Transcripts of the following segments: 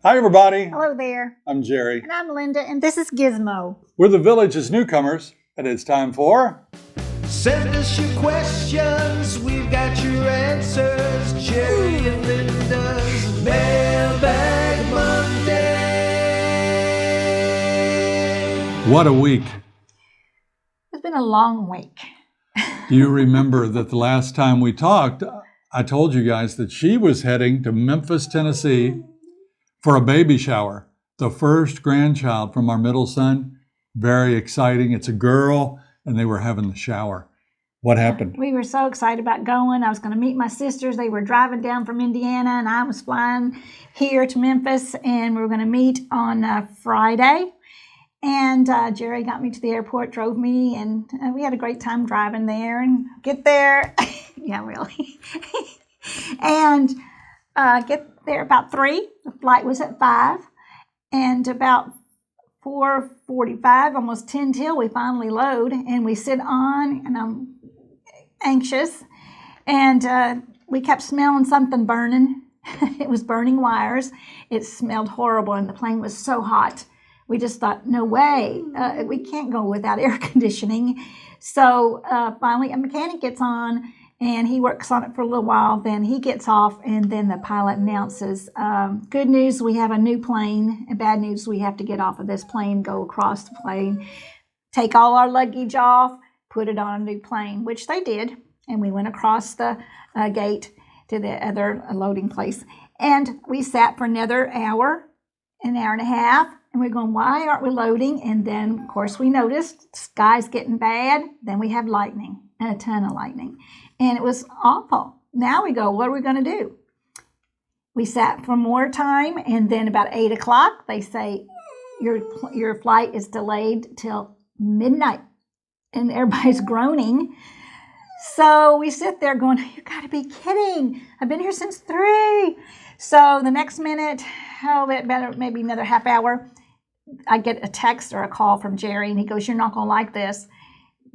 Hi, everybody. Hello there. I'm Jerry. And I'm Linda, and this is Gizmo. We're the Village's Newcomers, and it's time for... Send us your questions, we've got your answers. Jerry and Linda's Mailbag Monday. What a week. It's been a long week. Do you remember that the last time we talked, I told you guys that she was heading to Memphis, Tennessee for a baby shower. The first grandchild from our middle son. Very exciting. It's a girl, and they were having the shower. What happened? We were so excited about going. I was going to meet my sisters. They were driving down from Indiana, and I was flying here to Memphis, and we were going to meet on Friday. And Jerry got me to the airport, drove me, and we had a great time driving there and get there. Yeah, really. And get there about 3. The flight was at 5. And about 4:45, almost 10 till, we finally load. And we sit on, and I'm anxious. And we kept smelling something burning. It was burning wires. It smelled horrible, and the plane was so hot. We just thought, no way, we can't go without air conditioning. So finally a mechanic gets on, and he works on it for a little while. Then he gets off, and then the pilot announces, good news, we have a new plane, and bad news, we have to get off of this plane, go across the plane, take all our luggage off, put it on a new plane, which they did. And we went across the gate to the other loading place. And we sat for another hour, an hour and a half. And we're going, why aren't we loading? And then, of course, we noticed the sky's getting bad. Then we have lightning, and a ton of lightning. And it was awful. Now we go, what are we going to do? We sat for more time, and then about 8 o'clock, they say, your flight is delayed till midnight. And everybody's groaning. So we sit there going, you got to be kidding. I've been here since 3. So the next minute, maybe another half hour, I get a text or a call from Jerry, and he goes, you're not going to like this.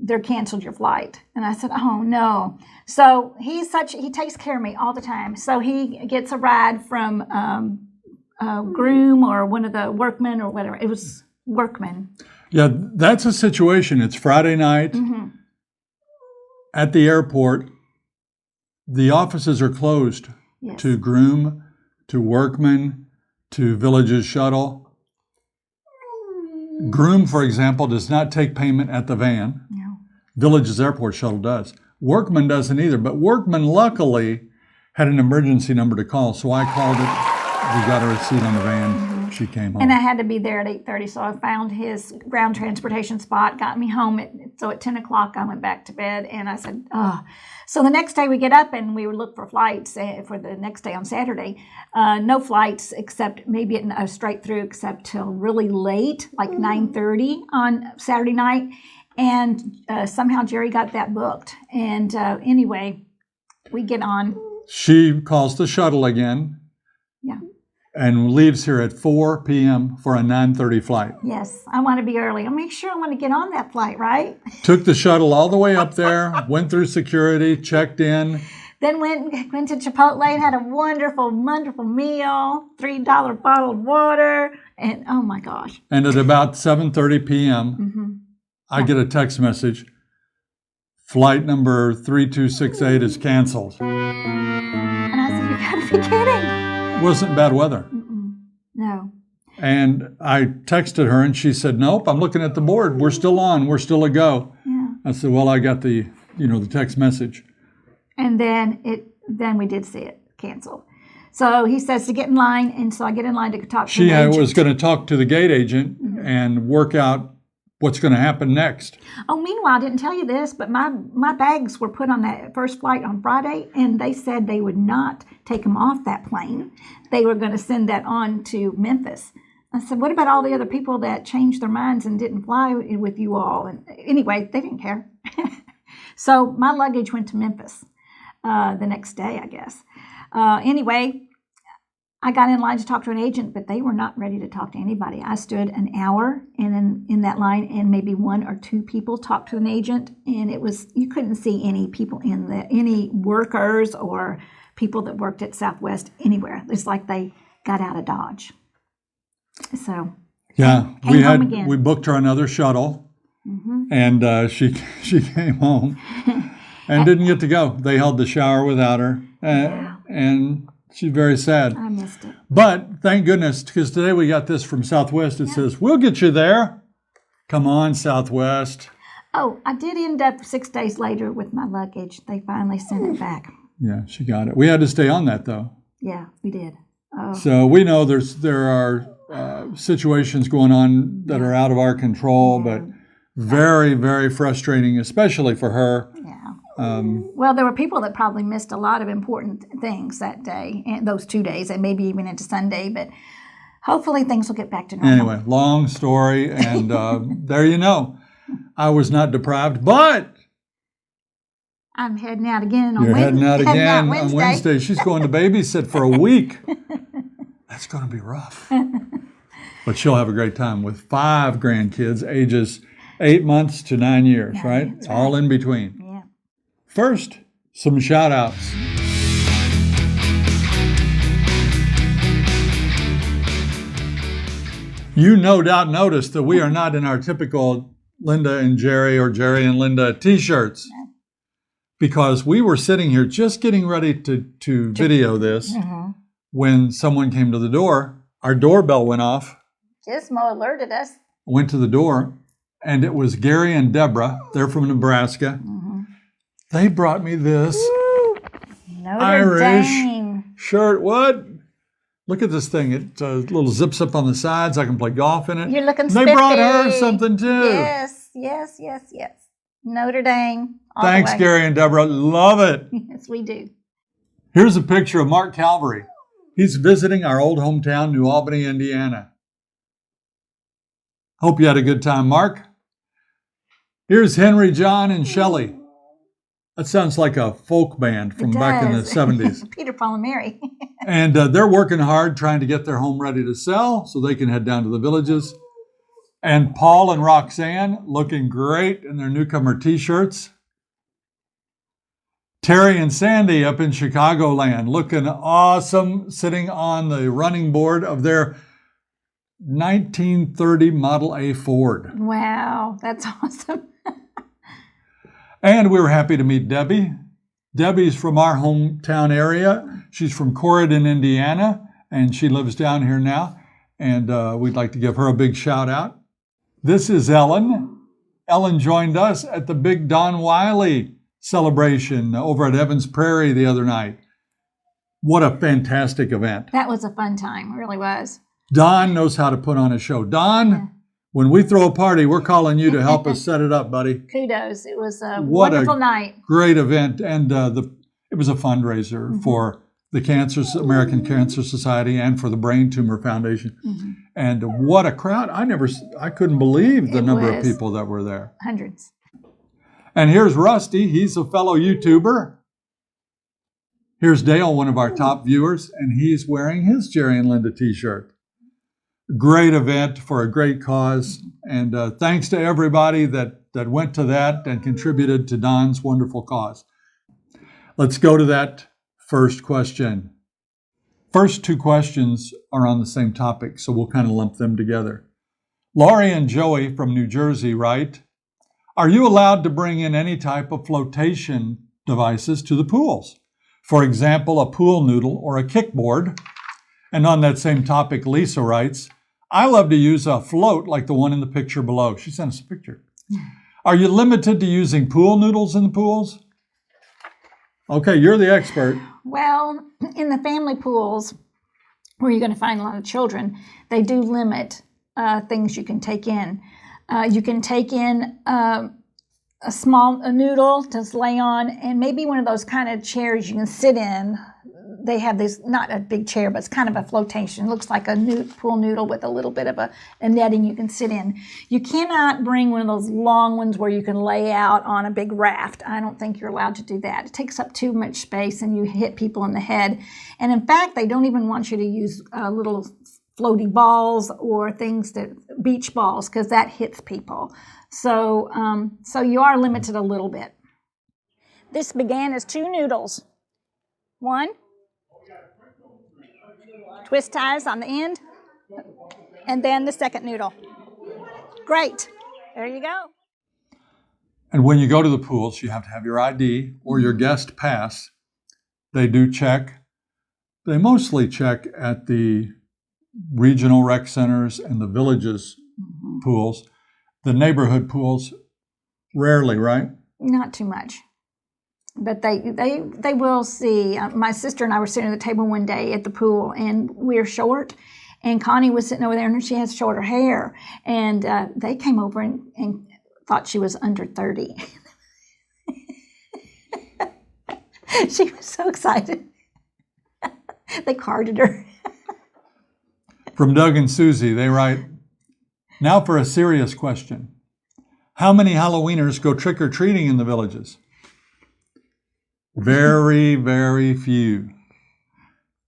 They're canceled your flight. And I said, oh, no. So he takes care of me all the time. So he gets a ride from a groom or one of the workmen or whatever. It was workmen. Yeah, that's a situation. It's Friday night at the airport. The offices are closed to groom, to workmen, to Village's shuttle. Groom, for example, does not take payment at the van. No. Village's airport shuttle does. Workman doesn't either, but Workman luckily had an emergency number to call, so I called it. We got a receipt on the van. She came home. And I had to be there at 8:30, so I found his ground transportation spot, got me home. So at 10 o'clock, I went back to bed, and I said, oh. So the next day we get up, and we would look for flights for the next day on Saturday. No flights except maybe straight through except till really late, like 9:30 on Saturday night. And somehow Jerry got that booked. And anyway, we get on. She calls the shuttle again. Yeah. And leaves here at 4 p.m. for a 9:30 flight. Yes, I want to be early. I'll make sure I want to get on that flight, right? Took the shuttle all the way up there, went through security, checked in. Then went to Chipotle and had a wonderful, wonderful meal, $3 bottled water, and oh my gosh. And at about 7:30 p.m., I get a text message, flight number 3268 is canceled. And I said, you gotta be kidding. It wasn't bad weather. No. And I texted her, and she said, nope, I'm looking at the board. We're still on. We're still a go. Yeah. I said, well, I got the text message. And then we did see it canceled. So he says to get in line, and so I get in line to talk to the agent. She was going to talk to the gate agent and work out what's going to happen next. Oh, meanwhile, I didn't tell you this, but my bags were put on that first flight on Friday, and they said they would not take them off that plane. They were going to send that on to Memphis. I said, what about all the other people that changed their minds and didn't fly with you all? And anyway, they didn't care. So my luggage went to Memphis the next day, I guess. Anyway, I got in line to talk to an agent, but they were not ready to talk to anybody. I stood an hour in that line, and maybe 1 or 2 people talked to an agent, and you couldn't see any people any workers or people that worked at Southwest anywhere. It's like they got out of Dodge. So Yeah, came home again. we booked her another shuttle, and she came home and didn't get to go. They held the shower without her, and she's very sad. I missed it. But thank goodness, because today we got this from Southwest. It says, "We'll get you there." Come on, Southwest. Oh, I did end up 6 days later with my luggage. They finally sent it back. Yeah, she got it. We had to stay on that though. Yeah, we did. Oh, So we know there are situations going on that are out of our control, but very, very frustrating, especially for her. yeah. Well, there were people that probably missed a lot of important things that day, and those 2 days, and maybe even into Sunday. But hopefully, things will get back to normal. Anyway, long story, and there you know. I was not deprived, but I'm heading out again on you're heading out again Wednesday. on Wednesday. She's going to babysit for a week. That's going to be rough. But she'll have a great time with 5 grandkids, ages 8 months to 9 years, right? That's All in between. Yeah. First, some shout outs. You no doubt noticed that we are not in our typical Linda and Jerry or Jerry and Linda t-shirts, because we were sitting here just getting ready to video this when someone came to the door. Our doorbell went off. Gizmo alerted us. Went to the door, and it was Gary and Deborah. They're from Nebraska. They brought me this Notre Irish Dame. shirt. What? Look at this thing. It little zips up on the sides. I can play golf in it. You're looking They brought her spiffy. something too. Yes. Notre Dame. All the Thanks, way. Gary and Deborah. Love it. Yes, we do. Here's a picture of Mark Calvary. He's visiting our old hometown, New Albany, Indiana. Hope you had a good time, Mark. Here's Henry, John, and Shelley. That sounds like a folk band from back in the 70s. Peter, Paul, and Mary. And they're working hard trying to get their home ready to sell so they can head down to the villages. And Paul and Roxanne looking great in their Newcomer t-shirts. Terry and Sandy up in Chicagoland looking awesome, sitting on the running board of their 1930 Model A Ford. Wow, that's awesome. And we were happy to meet Debbie. Debbie's from our hometown area. She's from Corydon, Indiana, and she lives down here now. And we'd like to give her a big shout out. This is Ellen. Ellen joined us at the big Don Wiley celebration over at Evans Prairie the other night. What a fantastic event. That was a fun time, it really was. Don knows how to put on a show. Don, when we throw a party, we're calling you to help us set it up, buddy. Kudos. It was a What wonderful night. Great event. And it was a fundraiser for the American Cancer Society and for the Brain Tumor Foundation. And what a crowd. I couldn't believe the It number of was. people that were there. Hundreds. And here's Rusty. He's a fellow YouTuber. Here's Dale, one of our top viewers, and he's wearing his Jerry and Linda t-shirt. Great event for a great cause. And thanks to everybody that went to that and contributed to Don's wonderful cause. Let's go to that first question. First 2 questions are on the same topic, so we'll kind of lump them together. Laurie and Joey from New Jersey write, are you allowed to bring in any type of flotation devices to the pools? For example, a pool noodle or a kickboard. And on that same topic, Lisa writes, I love to use a float like the one in the picture below. She sent us a picture. Are you limited to using pool noodles in the pools? Okay, you're the expert. Well, in the family pools, where you're going to find a lot of children, they do limit things you can take in. You can take in a noodle to lay on, and maybe one of those kind of chairs you can sit in. They have this, not a big chair, but it's kind of a flotation. It looks like a pool noodle with a little bit of a netting you can sit in. You cannot bring one of those long ones where you can lay out on a big raft. I don't think you're allowed to do that. It takes up too much space and you hit people in the head. And in fact, they don't even want you to use little floaty balls or beach balls, because that hits people. So you are limited a little bit. This began as 2 noodles. 1. Twist ties on the end. and then the second noodle. Great. There you go. And when you go to the pools, you have to have your ID or your guest pass. They do check. They mostly check at the regional rec centers and the villages pools. The neighborhood pools, rarely, right? Not too much. But they will see. My sister and I were sitting at the table one day at the pool, and we're short. And Connie was sitting over there, and she has shorter hair. And they came over and thought she was under 30. She was so excited. They carded her. From Doug and Susie, they write, now for a serious question. How many Halloweeners go trick-or-treating in the villages? Very, very few.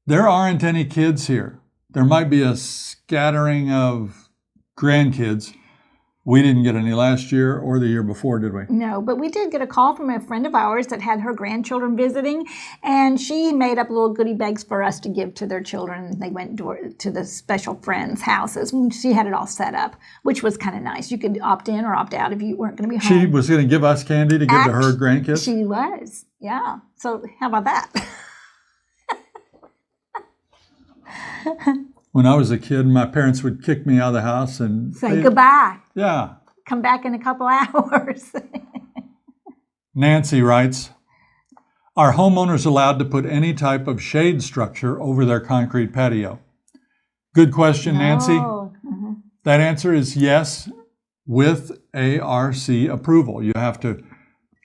There aren't any kids here. There might be a scattering of grandkids. We didn't get any last year or the year before, did we? No, but we did get a call from a friend of ours that had her grandchildren visiting, and she made up little goodie bags for us to give to their children. They went to the special friends' houses, and she had it all set up, which was kind of nice. You could opt in or opt out if you weren't going to be home. She was going to give us candy to give to her grandkids? She was, yeah. So how about that? When I was a kid, my parents would kick me out of the house and Say goodbye. Yeah. Come back in a couple hours. Nancy writes, are homeowners allowed to put any type of shade structure over their concrete patio? Good question, Nancy. Mm-hmm. That answer is yes, with ARC approval. You have to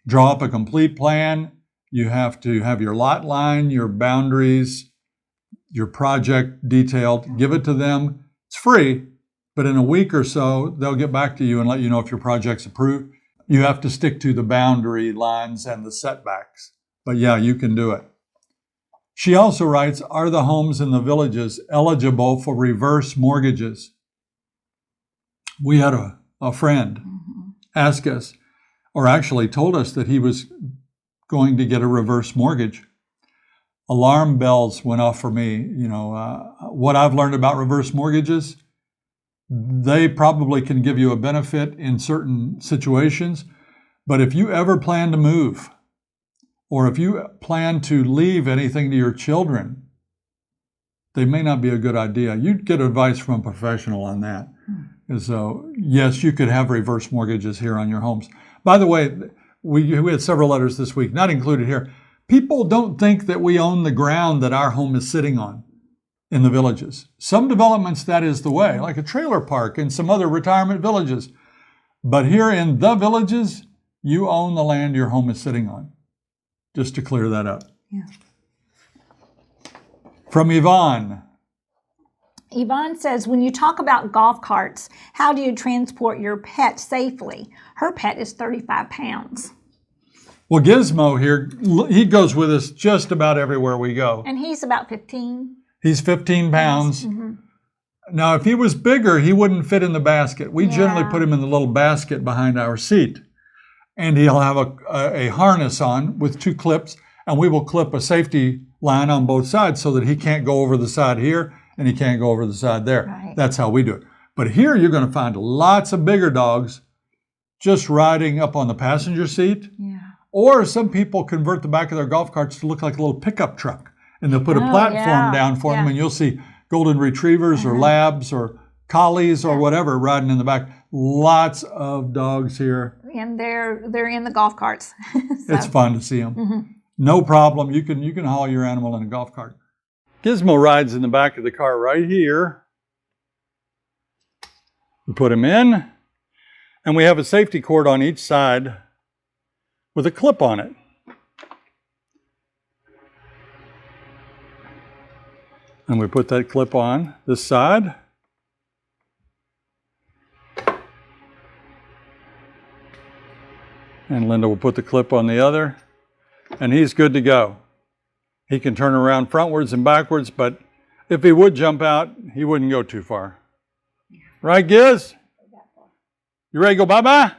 draw up a complete plan. You have to have your lot line, your boundaries, your project detailed, give it to them. It's free, but in a week or so, they'll get back to you and let you know if your project's approved. You have to stick to the boundary lines and the setbacks. But yeah, you can do it. She also writes, are the homes in the villages eligible for reverse mortgages? We had a friend ask us, or actually told us that he was going to get a reverse mortgage. Alarm bells went off for me. You know, what I've learned about reverse mortgages, they probably can give you a benefit in certain situations. But if you ever plan to move, or if you plan to leave anything to your children, they may not be a good idea. You'd get advice from a professional on that. And so, yes, you could have reverse mortgages here on your homes. By the way, we had several letters this week, not included here. People don't think that we own the ground that our home is sitting on in the villages. Some developments, that is the way, like a trailer park and some other retirement villages. But here in the villages, you own the land your home is sitting on. Just to clear that up. Yeah. From Yvonne. Yvonne says, when you talk about golf carts, how do you transport your pet safely? Her pet is 35 pounds. Well, Gizmo here, he goes with us just about everywhere we go. And he's about 15. He's 15 pounds. Mm-hmm. Now, if he was bigger, he wouldn't fit in the basket. We generally put him in the little basket behind our seat. And he'll have a harness on with 2 clips, and we will clip a safety line on both sides so that he can't go over the side here and he can't go over the side there. Right. That's how we do it. But here you're going to find lots of bigger dogs just riding up on the passenger seat. Yeah. Or some people convert the back of their golf carts to look like a little pickup truck. And they'll put a platform down for them, and you'll see golden retrievers or labs or collies or whatever riding in the back. Lots of dogs here. And they're in the golf carts. So. It's fun to see them. No problem. You can haul your animal in a golf cart. Gizmo rides in the back of the car right here. We put him in, and we have a safety cord on each side with a clip on it. And we put that clip on this side. And Linda will put the clip on the other. And he's good to go. He can turn around frontwards and backwards, but if he would jump out, he wouldn't go too far. Right, Giz? You ready to go bye-bye?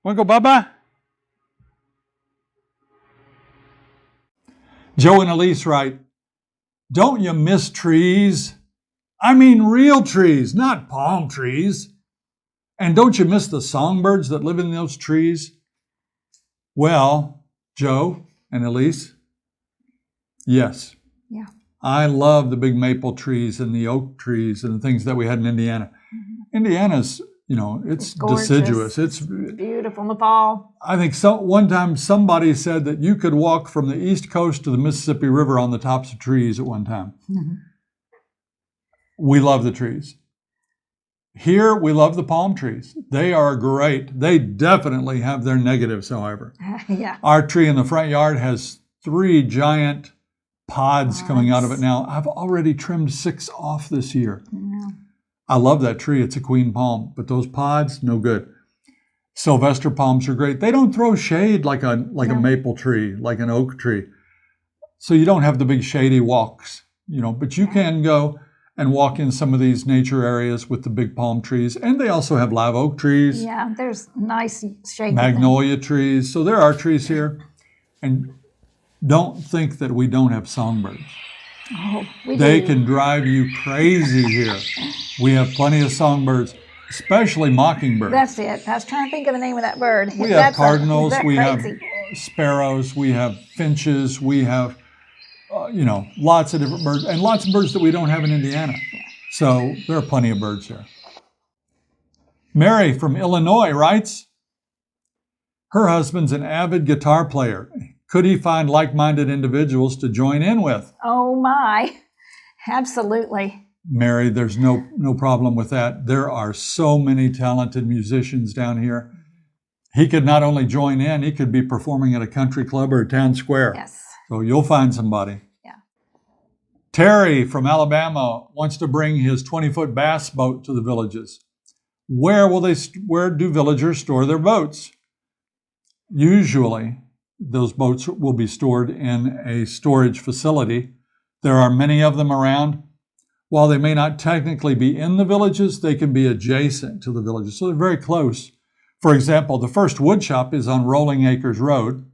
Want to go bye-bye? Joe and Elise write, don't you miss trees? I mean real trees, not palm trees. And don't you miss the songbirds that live in those trees? Well, Joe and Elise, yes. Yeah. I love the big maple trees and the oak trees and the things that we had in Indiana. Indiana's, it's gorgeous. deciduous. It's beautiful in the fall. I think one time somebody said that you could walk from the East Coast to the Mississippi River on the tops of trees at one time. We love the trees. Here, we love the palm trees. They are great. They definitely have their negatives, however. Yeah. Our tree in the front yard has 3 giant pods coming out of it now. I've already trimmed 6 off this year. Yeah. I love that tree. It's a queen palm, but those pods, no good. Sylvester palms are great. They don't throw shade like a maple tree, like an oak tree. So you don't have the big shady walks, but you can go and walk in some of these nature areas with the big palm trees. And they also have live oak trees. Yeah, there's nice shade. Magnolia trees. So there are trees here. And don't think that we don't have songbirds. Oh, They can drive you crazy here. We have plenty of songbirds, especially mockingbirds. That's it. I was trying to think of the name of that bird. We have cardinals, That's we have crazy. sparrows, we have finches, we have, lots of different birds, and lots of birds that we don't have in Indiana. So there are plenty of birds here. Mary from Illinois writes, her husband's an avid guitar player. Could he find like-minded individuals to join in with? Oh my, absolutely. Mary, there's no problem with that. There are so many talented musicians down here. He could not only join in, he could be performing at a country club or a town square. Yes. So you'll find somebody. Yeah. Terry from Alabama wants to bring his 20-foot bass boat to the villages. Where do villagers store their boats? Usually, those boats will be stored in a storage facility. There are many of them around. While they may not technically be in the villages, they can be adjacent to the villages. So they're very close. For example, the first wood shop is on Rolling Acres Road,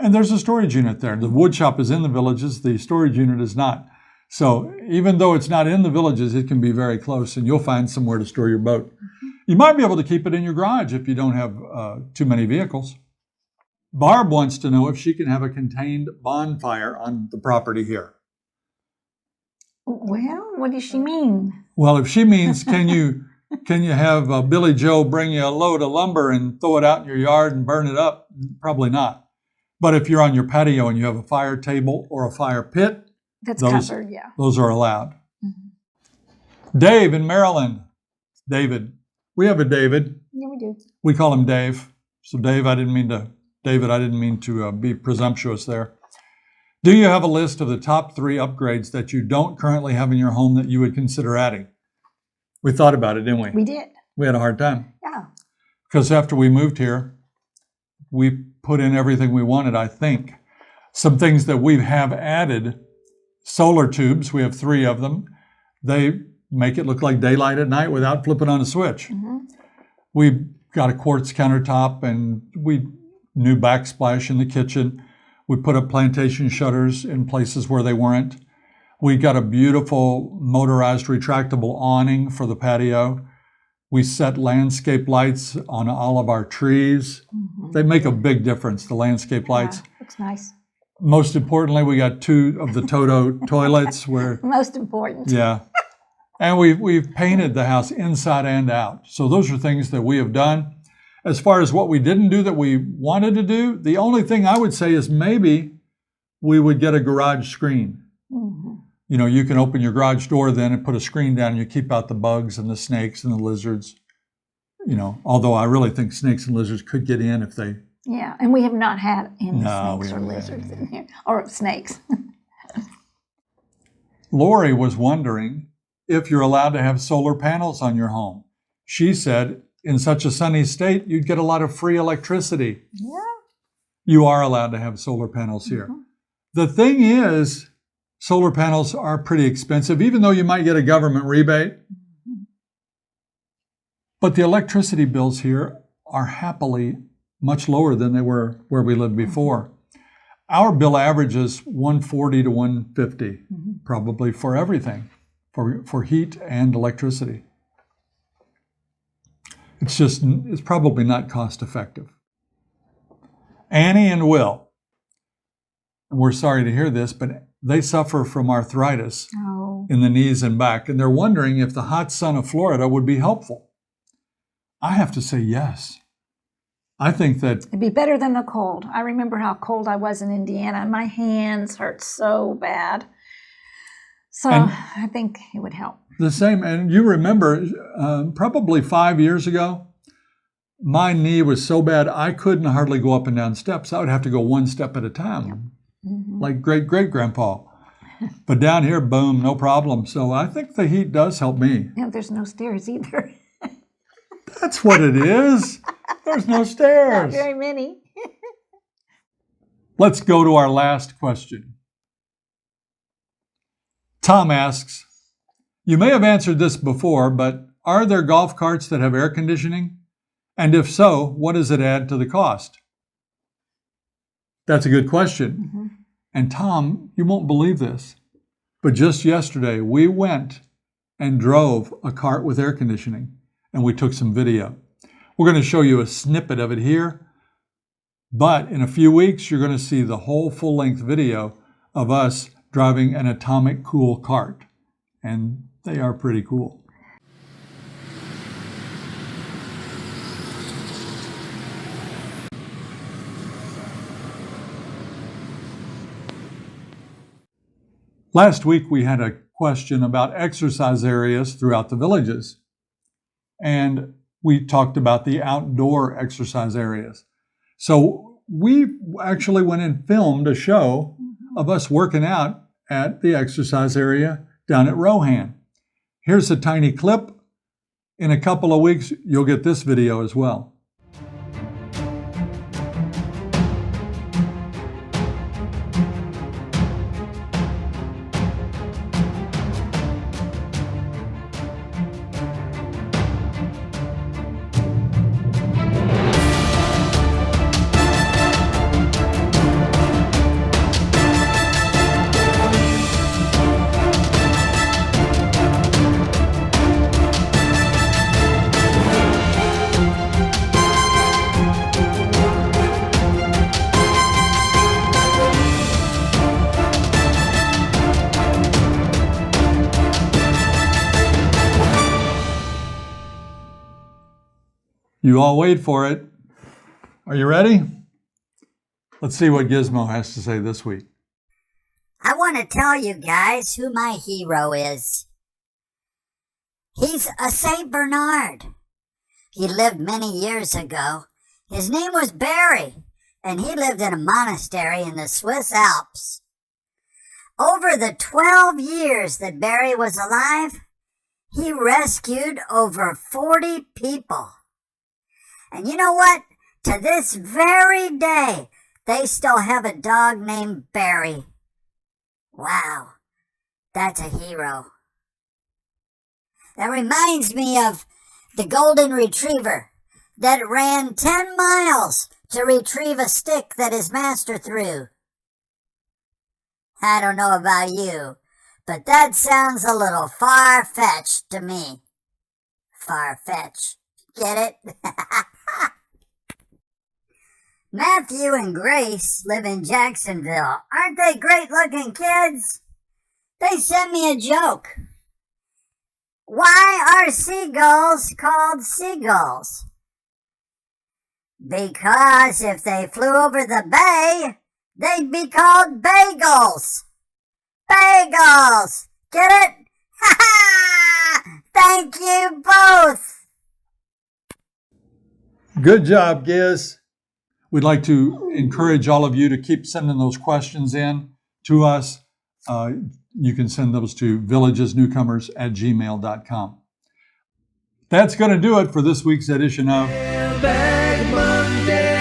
and there's a storage unit there. The wood shop is in the villages, the storage unit is not. So even though it's not in the villages, it can be very close, and you'll find somewhere to store your boat. You might be able to keep it in your garage if you don't have too many vehicles. Barb wants to know if she can have a contained bonfire on the property here. Well, what does she mean? Well, if she means, can you have Billy Joe bring you a load of lumber and throw it out in your yard and burn it up? Probably not. But if you're on your patio and you have a fire table or a fire pit, That's covered, yeah. Those are allowed. Mm-hmm. Dave in Maryland. David. We have a David. Yeah, we do. We call him Dave. So Dave, I didn't mean to be presumptuous there. Do you have a list of the top 3 upgrades that you don't currently have in your home that you would consider adding? We thought about it, didn't we? We did. We had a hard time. Yeah. Because after we moved here, we put in everything we wanted, I think. Some things that we have added, solar tubes, we have 3 of them. They make it look like daylight at night without flipping on a switch. Mm-hmm. We got a quartz countertop and new backsplash in the kitchen. We put up plantation shutters in places where they weren't. We got a beautiful motorized retractable awning for the patio. We set landscape lights on all of our trees. Mm-hmm. They make a big difference, the landscape lights. Looks nice. Most importantly, we got 2 of the Toto toilets where... Most important. Yeah. And we've painted the house inside and out. So those are things that we have done. As far as what we didn't do that we wanted to do, the only thing I would say is maybe we would get a garage screen. Mm-hmm. You can open your garage door then and put a screen down and you keep out the bugs and the snakes and the lizards. Although I really think snakes and lizards could get in if they... Yeah, and we have not had any snakes or lizards in here, or snakes. Lori was wondering if you're allowed to have solar panels on your home. She said, in such a sunny state, you'd get a lot of free electricity. Yeah. You are allowed to have solar panels here. Mm-hmm. The thing is, solar panels are pretty expensive, even though you might get a government rebate. Mm-hmm. But the electricity bills here are happily much lower than they were where we lived before. Mm-hmm. Our bill averages $140 to $150, probably for everything. for heat and electricity. It's probably not cost effective. Annie and Will, we're sorry to hear this, but they suffer from arthritis in the knees and back, and they're wondering if the hot sun of Florida would be helpful. I have to say yes. I think that It'd be better than the cold. I remember how cold I was in Indiana. My hands hurt so bad. So I think it would help. the same, and you remember probably 5 years ago, my knee was so bad I couldn't hardly go up and down steps. I would have to go one step at a time, like great-great-grandpa. But down here, boom, no problem. So I think the heat does help me. No, there's no stairs either. That's what it is. There's no Not stairs. very many. Let's go to our last question. Tom asks, you may have answered this before, but are there golf carts that have air conditioning? And if so, what does it add to the cost? That's a good question. And Tom, you won't believe this, but just yesterday we went and drove a cart with air conditioning, and we took some video. We're going to show you a snippet of it here, but in a few weeks you're going to see the whole full-length video of us driving an atomic cool cart, and they are pretty cool. Last week we had a question about exercise areas throughout the villages, and we talked about the outdoor exercise areas. So we actually went and filmed a show of us working out at the exercise area down at Rohan. Here's a tiny clip. In a couple of weeks, you'll get this video as well. You all wait for it. Are you ready? Let's see what Gizmo has to say this week. I want to tell you guys who my hero is. He's a Saint Bernard. He lived many years ago. His name was Barry, and he lived in a monastery in the Swiss Alps. Over the 12 years that Barry was alive, he rescued over 40 people. And you know what? To this very day, they still have a dog named Barry. Wow, that's a hero. That reminds me of the golden retriever that ran 10 miles to retrieve a stick that his master threw. I don't know about you, but that sounds a little far-fetched to me. Far-fetched. Get it? Matthew and Grace live in Jacksonville. Aren't they great-looking kids? They sent me a joke. Why are seagulls called seagulls? Because if they flew over the bay, they'd be called bagels. Bagels! Get it? Ha ha! Thank you both! Good job, Giz. We'd like to encourage all of you to keep sending those questions in to us. You can send those to villagesnewcomers@gmail.com. That's going to do it for this week's edition of Mailbag Monday.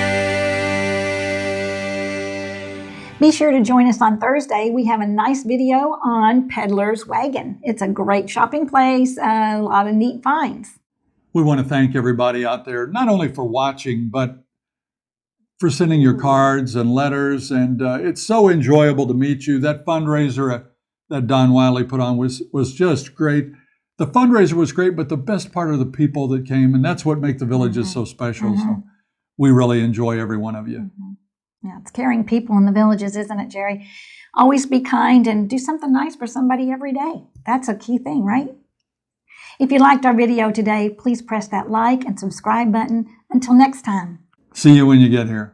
Be sure to join us on Thursday. We have a nice video on Peddler's Wagon. It's a great shopping place, a lot of neat finds. We want to thank everybody out there, not only for watching, but for sending your cards and letters. And it's so enjoyable to meet you. That fundraiser that Don Wiley put on was just great. The fundraiser was great, but the best part are the people that came, and that's what makes the villages so special. So we really enjoy every one of you. Yeah, it's caring people in the villages, isn't it, Jerry? Always be kind and do something nice for somebody every day. That's a key thing, right? If you liked our video today, please press that like and subscribe button. Until next time. See you when you get here.